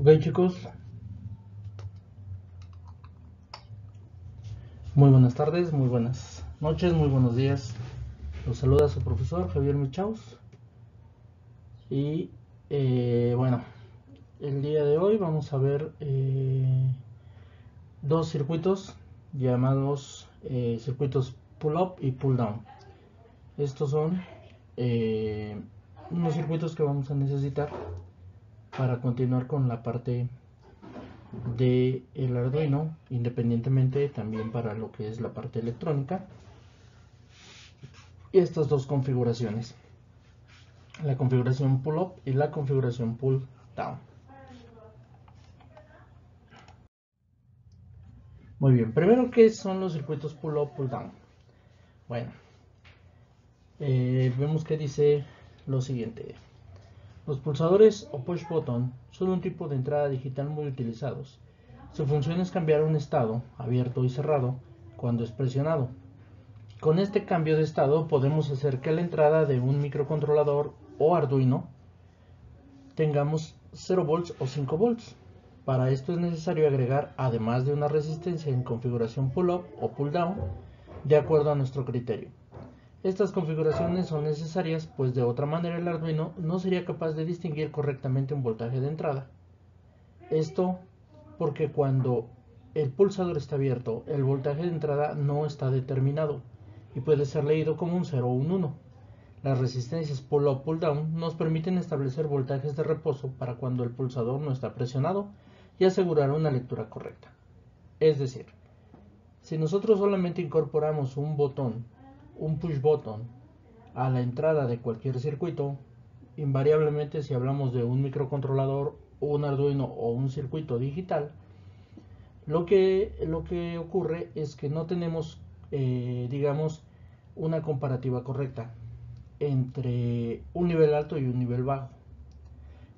Ok, chicos, muy buenas tardes, muy buenas noches, muy buenos días. Los saluda su profesor Javier Michaus. Y bueno, el día de hoy vamos a ver dos circuitos llamados circuitos pull up y pull down. Estos son unos circuitos que vamos a necesitar para continuar con la parte de el Arduino, independientemente también para lo que es la parte electrónica. Y estas dos configuraciones, la configuración pull up y la configuración pull down. Muy bien, primero, ¿qué son los circuitos pull up, pull down? Bueno, vemos que dice lo siguiente: los pulsadores o push button son un tipo de entrada digital muy utilizados. Su función es cambiar un estado abierto y cerrado cuando es presionado. Con este cambio de estado podemos hacer que la entrada de un microcontrolador o Arduino tengamos 0 volts o 5 volts. Para esto es necesario agregar, además de una resistencia en configuración pull up o pull down, de acuerdo a nuestro criterio. Estas configuraciones son necesarias, pues de otra manera el Arduino no sería capaz de distinguir correctamente un voltaje de entrada. Esto porque cuando el pulsador está abierto, el voltaje de entrada no está determinado y puede ser leído como un 0 o un 1. Las resistencias pull up pull down nos permiten establecer voltajes de reposo para cuando el pulsador no está presionado y asegurar una lectura correcta. Es decir, si nosotros solamente incorporamos un botón, un push button, a la entrada de cualquier circuito, invariablemente si hablamos de un microcontrolador, un Arduino o un circuito digital, lo que ocurre es que no tenemos, digamos, una comparativa correcta entre un nivel alto y un nivel bajo,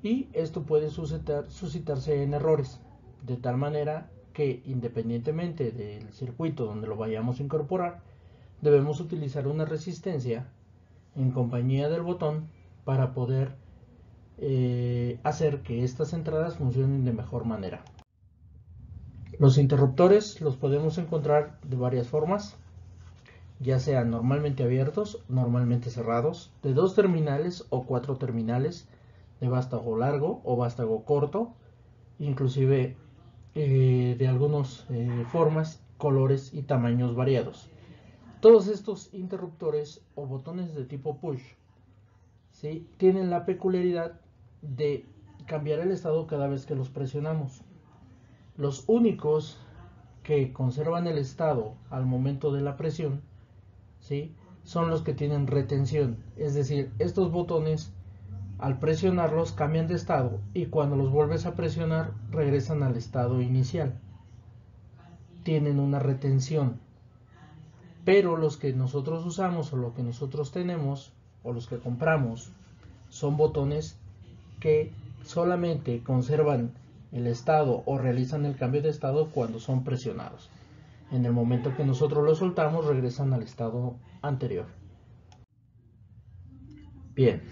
y esto puede suscitarse en errores, de tal manera que independientemente del circuito donde lo vayamos a incorporar, debemos utilizar una resistencia en compañía del botón para poder hacer que estas entradas funcionen de mejor manera. Los interruptores los podemos encontrar de varias formas, ya sean normalmente abiertos, normalmente cerrados, de 2 terminales o 4 terminales, de vástago largo o vástago corto, inclusive de algunas formas, colores y tamaños variados. Todos estos interruptores o botones de tipo push, ¿sí?, tienen la peculiaridad de cambiar el estado cada vez que los presionamos. Los únicos que conservan el estado al momento de la presión, ¿sí?, son los que tienen retención, es decir, estos botones al presionarlos cambian de estado y cuando los vuelves a presionar regresan al estado inicial. Tienen una retención. Pero los que nosotros usamos o lo que nosotros tenemos o los que compramos son botones que solamente conservan el estado o realizan el cambio de estado cuando son presionados. En el momento que nosotros los soltamos regresan al estado anterior. Bien,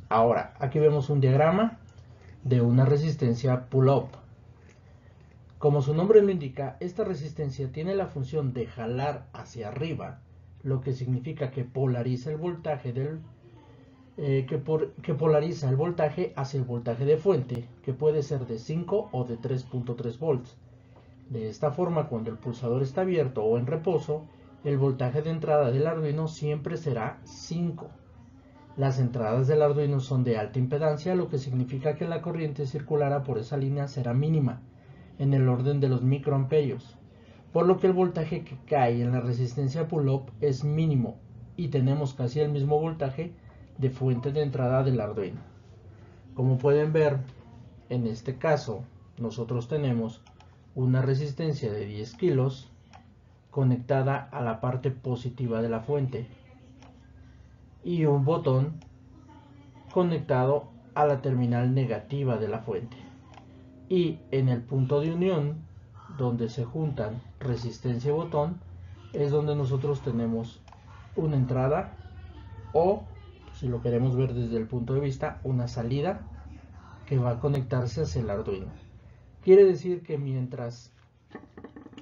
ahora aquí vemos un diagrama de una resistencia pull-up. Como su nombre lo indica, esta resistencia tiene la función de jalar hacia arriba, lo que significa que polariza el voltaje que polariza el voltaje hacia el voltaje de fuente, que puede ser de 5 o de 3.3 volts. De esta forma, cuando el pulsador está abierto o en reposo, el voltaje de entrada del Arduino siempre será 5. Las entradas del Arduino son de alta impedancia, lo que significa que la corriente circulará por esa línea será mínima, en el orden de los microamperios, por lo que el voltaje que cae en la resistencia pull-up es mínimo y tenemos casi el mismo voltaje de fuente de entrada del Arduino. Como pueden ver, en este caso nosotros tenemos una resistencia de 10 kilos conectada a la parte positiva de la fuente y un botón conectado a la terminal negativa de la fuente, y en el punto de unión donde se juntan resistencia y botón es donde nosotros tenemos una entrada o, si lo queremos ver desde el punto de vista, una salida que va a conectarse hacia el Arduino. Quiere decir que mientras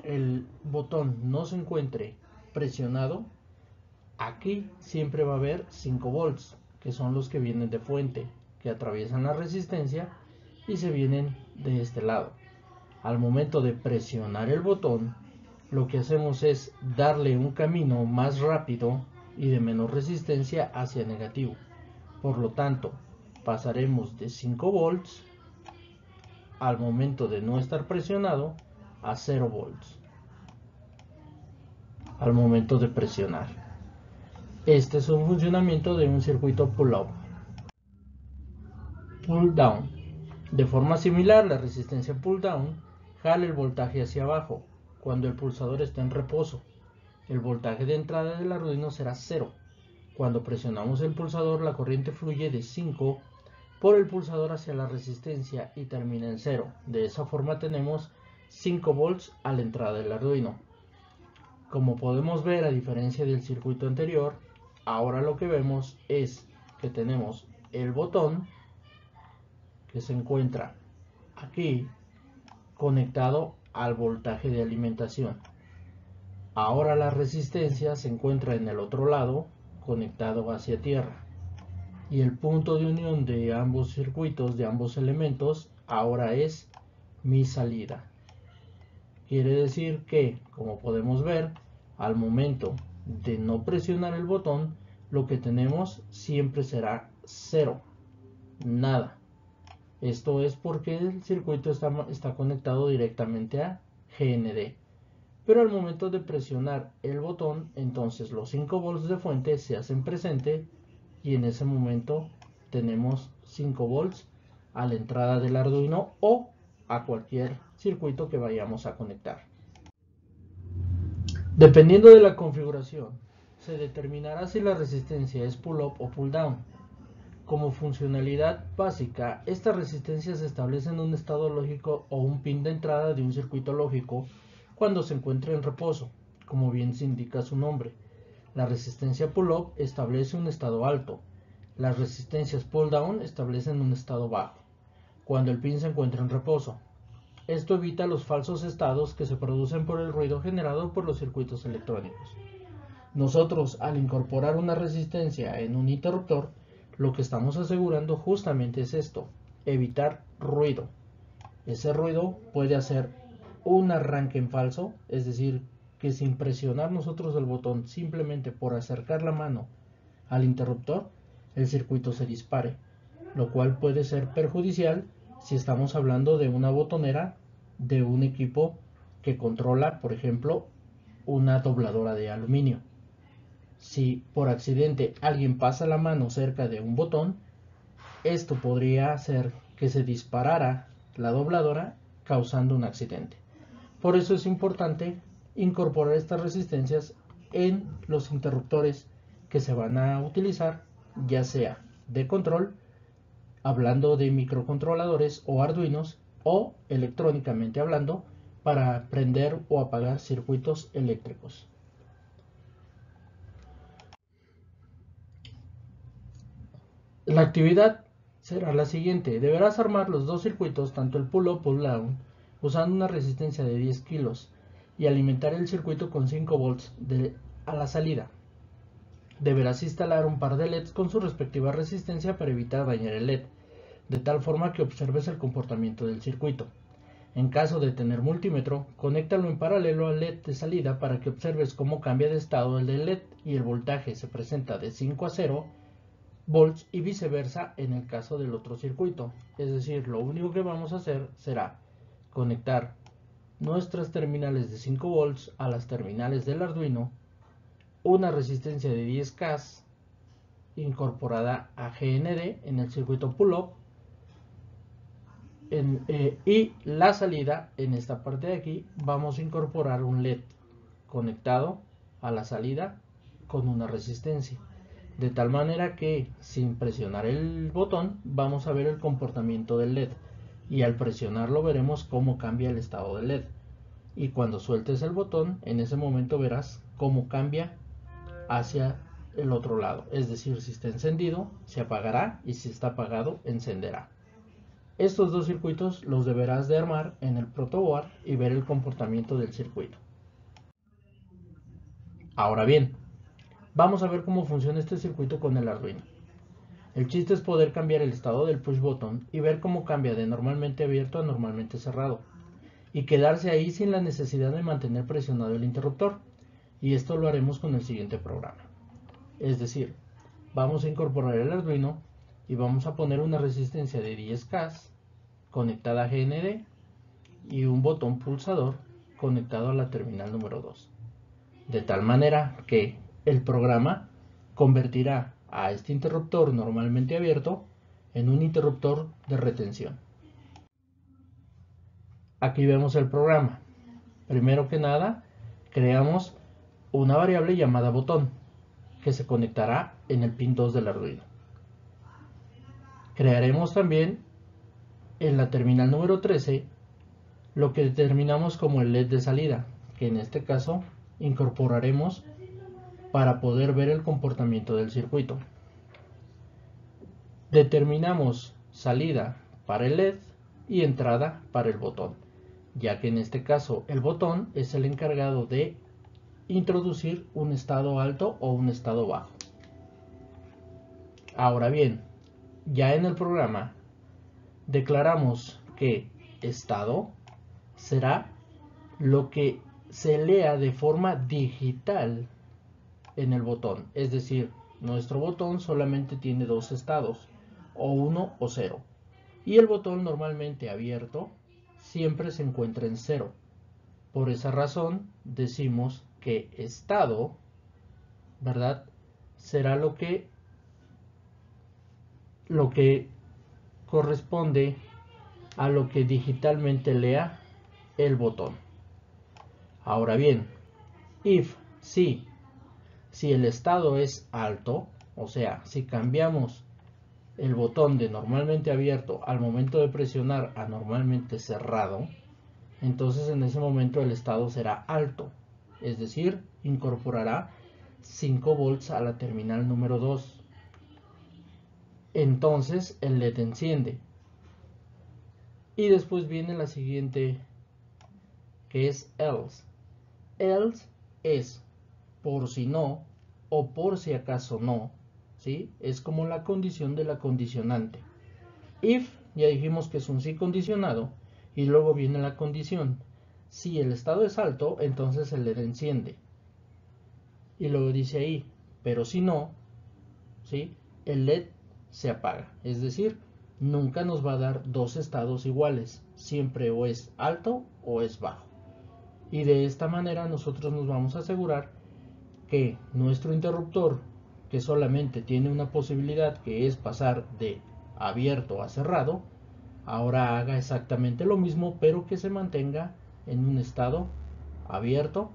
el botón no se encuentre presionado, aquí siempre va a haber 5 volts, que son los que vienen de fuente, que atraviesan la resistencia y se vienen de este lado. Al momento de presionar el botón, lo que hacemos es darle un camino más rápido y de menor resistencia hacia negativo. Por lo tanto, pasaremos de 5 volts al momento de no estar presionado a 0 volts al momento de presionar. Este es un funcionamiento de un circuito pull-up. Pull-down. De forma similar, la resistencia pull-down jala el voltaje hacia abajo cuando el pulsador está en reposo. El voltaje de entrada del Arduino será 0. Cuando presionamos el pulsador, la corriente fluye de 5 por el pulsador hacia la resistencia y termina en 0. De esa forma tenemos 5 volts a la entrada del Arduino. Como podemos ver, a diferencia del circuito anterior, ahora lo que vemos es que tenemos el botón que se encuentra aquí conectado al voltaje de alimentación. Ahora la resistencia se encuentra en el otro lado conectado hacia tierra. Y el punto de unión de ambos circuitos, de ambos elementos, ahora es mi salida. Quiere decir que, como podemos ver, al momento de no presionar el botón, lo que tenemos siempre será 0, nada. Esto es porque el circuito está conectado directamente a GND. Pero al momento de presionar el botón, entonces los 5 volts de fuente se hacen presente y en ese momento tenemos 5 volts a la entrada del Arduino o a cualquier circuito que vayamos a conectar. Dependiendo de la configuración, se determinará si la resistencia es pull-up o pull-down. Como funcionalidad básica, esta resistencia se establece en un estado lógico o un pin de entrada de un circuito lógico cuando se encuentra en reposo, como bien se indica su nombre. La resistencia pull-up establece un estado alto. Las resistencias pull-down establecen un estado bajo, cuando el pin se encuentra en reposo. Esto evita los falsos estados que se producen por el ruido generado por los circuitos electrónicos. Nosotros, al incorporar una resistencia en un interruptor, lo que estamos asegurando justamente es esto: evitar ruido. Ese ruido puede hacer un arranque en falso, es decir, que sin presionar nosotros el botón, simplemente por acercar la mano al interruptor, el circuito se dispare, lo cual puede ser perjudicial si estamos hablando de una botonera de un equipo que controla, por ejemplo, una dobladora de aluminio. Si por accidente alguien pasa la mano cerca de un botón, esto podría hacer que se disparara la dobladora, causando un accidente. Por eso es importante incorporar estas resistencias en los interruptores que se van a utilizar, ya sea de control, hablando de microcontroladores o arduinos, o electrónicamente hablando, para prender o apagar circuitos eléctricos. La actividad será la siguiente: deberás armar los dos circuitos, tanto el pull-up pull-down, usando una resistencia de 10 kilos y alimentar el circuito con 5 volts a la salida. Deberás instalar un par de LEDs con su respectiva resistencia para evitar dañar el LED, de tal forma que observes el comportamiento del circuito. En caso de tener multímetro, conéctalo en paralelo al LED de salida para que observes cómo cambia de estado el del LED y el voltaje se presenta de 5 a 0 volts y viceversa en el caso del otro circuito. Es decir, lo único que vamos a hacer será conectar nuestras terminales de 5 volts a las terminales del Arduino, una resistencia de 10K incorporada a GND en el circuito pull-up y la salida, en esta parte de aquí, vamos a incorporar un LED conectado a la salida con una resistencia, de tal manera que sin presionar el botón vamos a ver el comportamiento del LED y al presionarlo veremos cómo cambia el estado del LED, y cuando sueltes el botón, en ese momento verás cómo cambia hacia el otro lado, es decir, si está encendido se apagará y si está apagado encenderá. Estos dos circuitos los deberás de armar en el protoboard y ver el comportamiento del circuito. Ahora bien, vamos a ver cómo funciona este circuito con el Arduino. El chiste es poder cambiar el estado del push button y ver cómo cambia de normalmente abierto a normalmente cerrado, y quedarse ahí sin la necesidad de mantener presionado el interruptor, y esto lo haremos con el siguiente programa. Es decir, vamos a incorporar el Arduino y vamos a poner una resistencia de 10K conectada a GND y un botón pulsador conectado a la terminal número 2, de tal manera que el programa convertirá a este interruptor normalmente abierto en un interruptor de retención. Aquí vemos el programa. Primero que nada, creamos una variable llamada botón que se conectará en el pin 2 del Arduino. Crearemos también en la terminal número 13 lo que determinamos como el LED de salida, que en este caso incorporaremos para poder ver el comportamiento del circuito. Determinamos salida para el LED y entrada para el botón, ya que en este caso el botón es el encargado de introducir un estado alto o un estado bajo. Ahora bien, ya en el programa declaramos que estado será lo que se lea de forma digital en el botón, es decir, nuestro botón solamente tiene dos estados, o 1 o 0, y el botón normalmente abierto siempre se encuentra en 0. Por esa razón decimos que estado, ¿verdad?, será lo que corresponde a lo que digitalmente lea el botón. Ahora bien, si el estado es alto, o sea, si cambiamos el botón de normalmente abierto al momento de presionar a normalmente cerrado, entonces en ese momento el estado será alto, es decir, incorporará 5 volts a la terminal número 2. Entonces el LED enciende. Y después viene la siguiente, que es else. Else es por si no o por si acaso no, ¿sí? Es como la condición de la condicionante. If, ya dijimos que es un sí condicionado, y luego viene la condición. Si el estado es alto, entonces el LED enciende. Y luego dice ahí, pero si no, ¿sí?, el LED se apaga. Es decir, nunca nos va a dar dos estados iguales. Siempre o es alto o es bajo. Y de esta manera nosotros nos vamos a asegurar que nuestro interruptor, que solamente tiene una posibilidad, que es pasar de abierto a cerrado, ahora haga exactamente lo mismo, pero que se mantenga en un estado abierto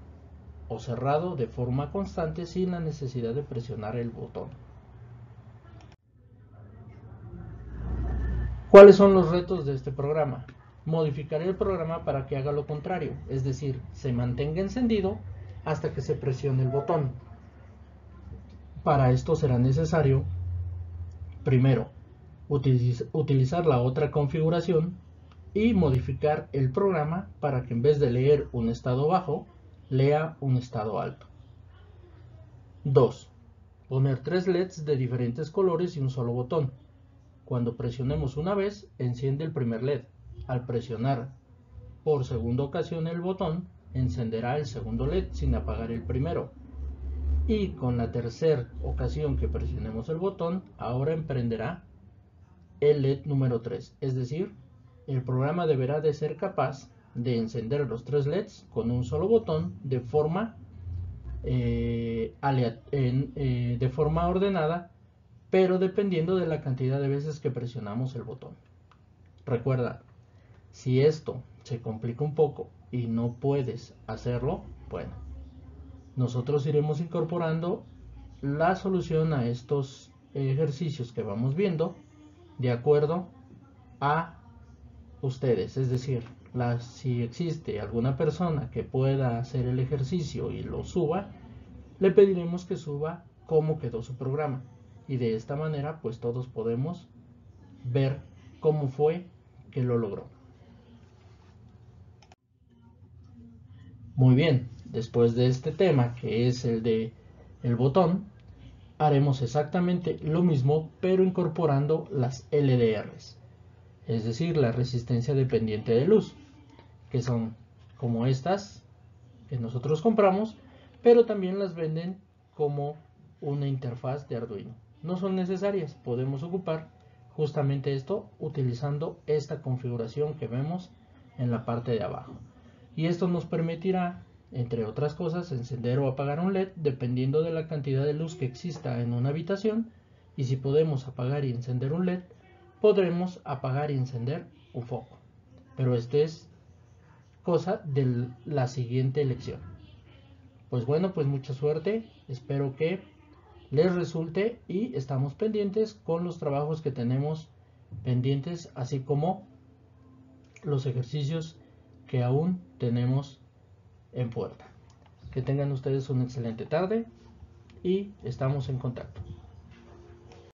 o cerrado de forma constante sin la necesidad de presionar el botón. ¿Cuáles son los retos de este programa? Modificaré el programa para que haga lo contrario, es decir, se mantenga encendido hasta que se presione el botón. Para esto será necesario, primero, utilizar la otra configuración y modificar el programa para que en vez de leer un estado bajo, lea un estado alto. 2. Poner 3 LEDs de diferentes colores y un solo botón. Cuando presionemos una vez, enciende el primer LED. Al presionar por segunda ocasión el botón, encenderá el segundo LED sin apagar el primero. Y con la tercera ocasión que presionemos el botón, ahora emprenderá el LED número 3. Es decir, el programa deberá de ser capaz de encender los 3 LEDs con un solo botón de forma ordenada, pero dependiendo de la cantidad de veces que presionamos el botón. Recuerda, si esto se complica un poco y no puedes hacerlo, bueno, nosotros iremos incorporando la solución a estos ejercicios que vamos viendo de acuerdo a ustedes. Es decir, si existe alguna persona que pueda hacer el ejercicio y lo suba, le pediremos que suba cómo quedó su programa, y de esta manera pues todos podemos ver cómo fue que lo logró. Muy bien, después de este tema, que es el de el botón, haremos exactamente lo mismo, pero incorporando las LDRs, es decir, la resistencia dependiente de luz, que son como estas que nosotros compramos, pero también las venden como una interfaz de Arduino. No son necesarias, podemos ocupar justamente esto utilizando esta configuración que vemos en la parte de abajo. Y esto nos permitirá, entre otras cosas, encender o apagar un LED dependiendo de la cantidad de luz que exista en una habitación. Y si podemos apagar y encender un LED, podremos apagar y encender un foco. Pero este es cosa de la siguiente lección. Pues bueno, pues mucha suerte, espero que les resulte y estamos pendientes con los trabajos que tenemos pendientes, así como los ejercicios que aún tenemos en puerta. Que tengan ustedes una excelente tarde y estamos en contacto.